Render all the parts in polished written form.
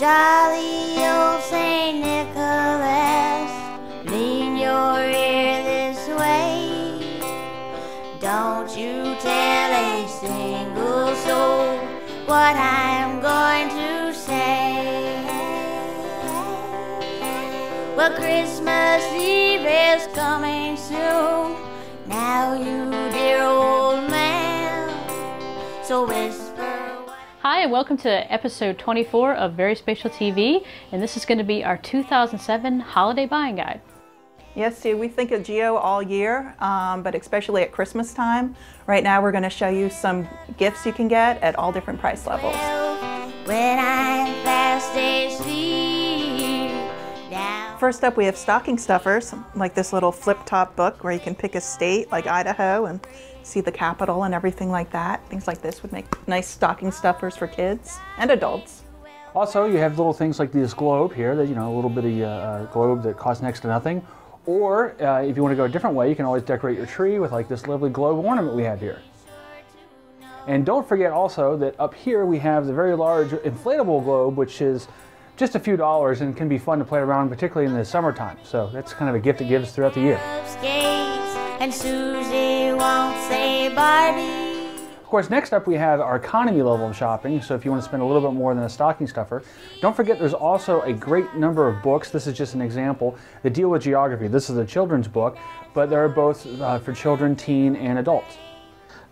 Jolly old Saint Nicholas, lean your ear this way. Don't you tell a single soul what I'm going to say. Well, Christmas Eve is coming soon, now you dear old man, so whisper. Hi, and welcome to episode 24 of VerySpatialTV, and this is going to be our 2007 holiday buying guide. Yes, Steve, we think of Geo all year, but especially at Christmas time. Right now we're going to show you some gifts you can get at all different price levels. When I'm fast asleep down. First up, we have stocking stuffers, like this little flip-top book where you can pick a state like Idaho and see the capital and everything like that. Things like this would make nice stocking stuffers for kids and adults. Also, you have little things like this globe here, that, you know, a little bitty globe that costs next to nothing. Or if you want to go a different way, you can always decorate your tree with like this lovely globe ornament we have here. And don't forget also that up here we have the very large inflatable globe, which is just a few dollars and can be fun to play around, particularly in the summertime. So that's kind of a gift that gives throughout the year. And Susie won't say Barbie. Of course, next up we have our economy level of shopping, so if you want to spend a little bit more than a stocking stuffer. Don't forget there's also a great number of books, this is just an example, that deal with geography. This is a children's book, but there are both for children, teen, and adults.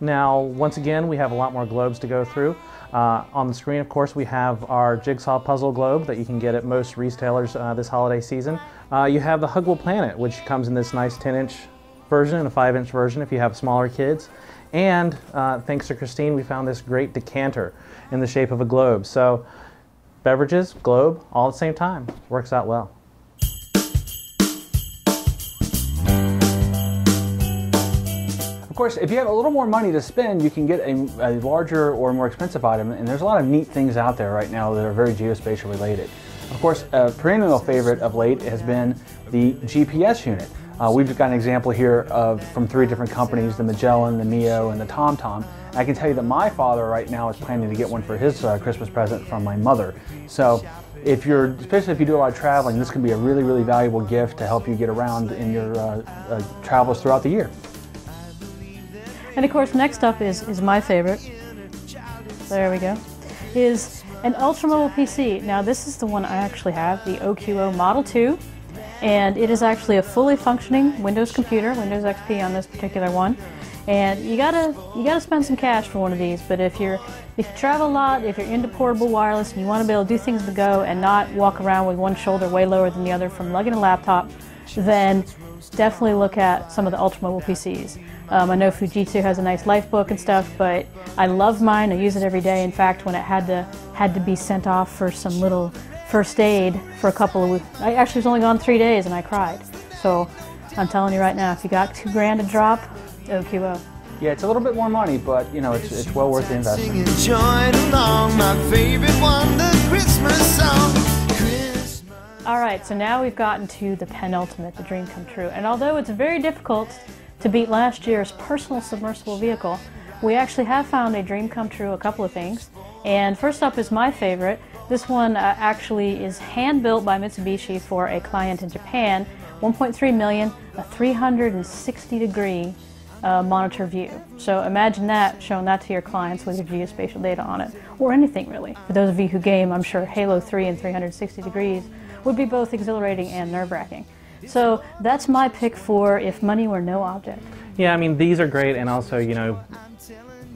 Now, once again, we have a lot more globes to go through. On the screen, of course, we have our jigsaw puzzle globe that you can get at most retailers this holiday season. You have the Huggable Planet, which comes in this nice 10-inch version and a 5-inch version if you have smaller kids. And thanks to Christine, we found this great decanter in the shape of a globe. So beverages, globe, all at the same time. Works out well. Of course, if you have a little more money to spend, you can get a larger or more expensive item, and there's a lot of neat things out there right now that are very geospatial related. Of course, a perennial favorite of late has been the GPS unit. We've got an example here from 3 different companies, the Magellan, the Neo, and the TomTom. I can tell you that my father right now is planning to get one for his Christmas present from my mother. So especially if you do a lot of traveling, this can be a really, really valuable gift to help you get around in your travels throughout the year. And of course, next up is my favorite. There we go. Is an ultramobile PC. Now this is the one I actually have, the OQO Model 2. And it is actually a fully functioning Windows computer, Windows XP on this particular one. And you gotta spend some cash for one of these. But if you travel a lot, if you're into portable wireless, and you want to be able to do things to go and not walk around with one shoulder way lower than the other from lugging a laptop, then definitely look at some of the ultramobile PCs. I know Fujitsu has a nice Lifebook and stuff, but I love mine. I use it every day. In fact, when it had to be sent off for some little first aid for a couple of weeks. I actually was only gone 3 days and I cried. So I'm telling you right now, if you got $2 grand to drop, OQO. Yeah, it's a little bit more money, but you know, it's well worth the investment. Alright, so now we've gotten to the penultimate, the dream come true. And although it's very difficult to beat last year's personal submersible vehicle, we actually have found a dream come true, a couple of things. And first up is my favorite. This one actually is hand-built by Mitsubishi for a client in Japan. 1.3 million, a 360-degree monitor view. So imagine that, showing that to your clients with your geospatial data on it, or anything really. For those of you who game, I'm sure Halo 3 and 360 degrees would be both exhilarating and nerve-wracking. So that's my pick for if money were no object. Yeah, I mean, these are great, and also, you know,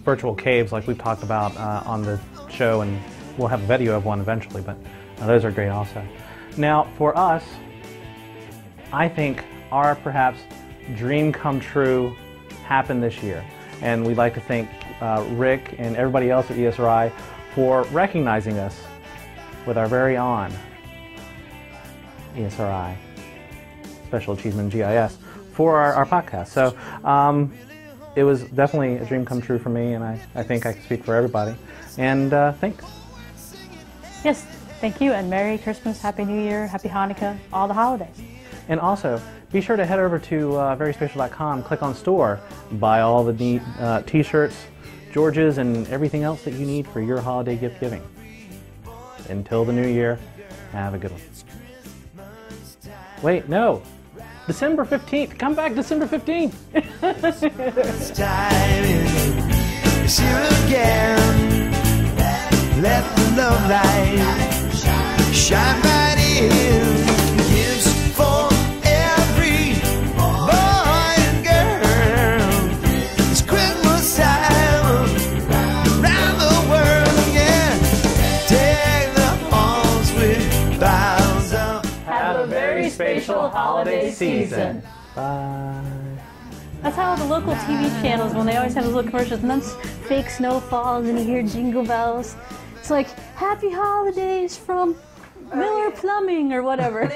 virtual caves like we've talked about on the show, and we'll have a video of one eventually, but those are great also. Now, for us, I think our perhaps dream come true happened this year, and we'd like to thank Rick and everybody else at ESRI for recognizing us with our very own ESRI Special Achievement GIS for our podcast. So it was definitely a dream come true for me, and I think I can speak for everybody. And thanks. Yes, thank you, and Merry Christmas, Happy New Year, Happy Hanukkah, all the holidays. And also, be sure to head over to VerySpatial.com, click on store, buy all the neat t-shirts, Georges, and everything else that you need for your holiday gift giving. Until the new year, have a good one. Wait, no. December 15th. Come back December 15th. It's time is here again. Let the love light shine right in. Gifts for every boy and girl. It's Christmas time around the world again. Take the halls with bounds up. Have a very spatial holiday season. Bye. That's how the local TV channels, when they always have those little commercials, and then fake snow falls and you hear jingle bells. It's like, happy holidays from Miller Plumbing or whatever.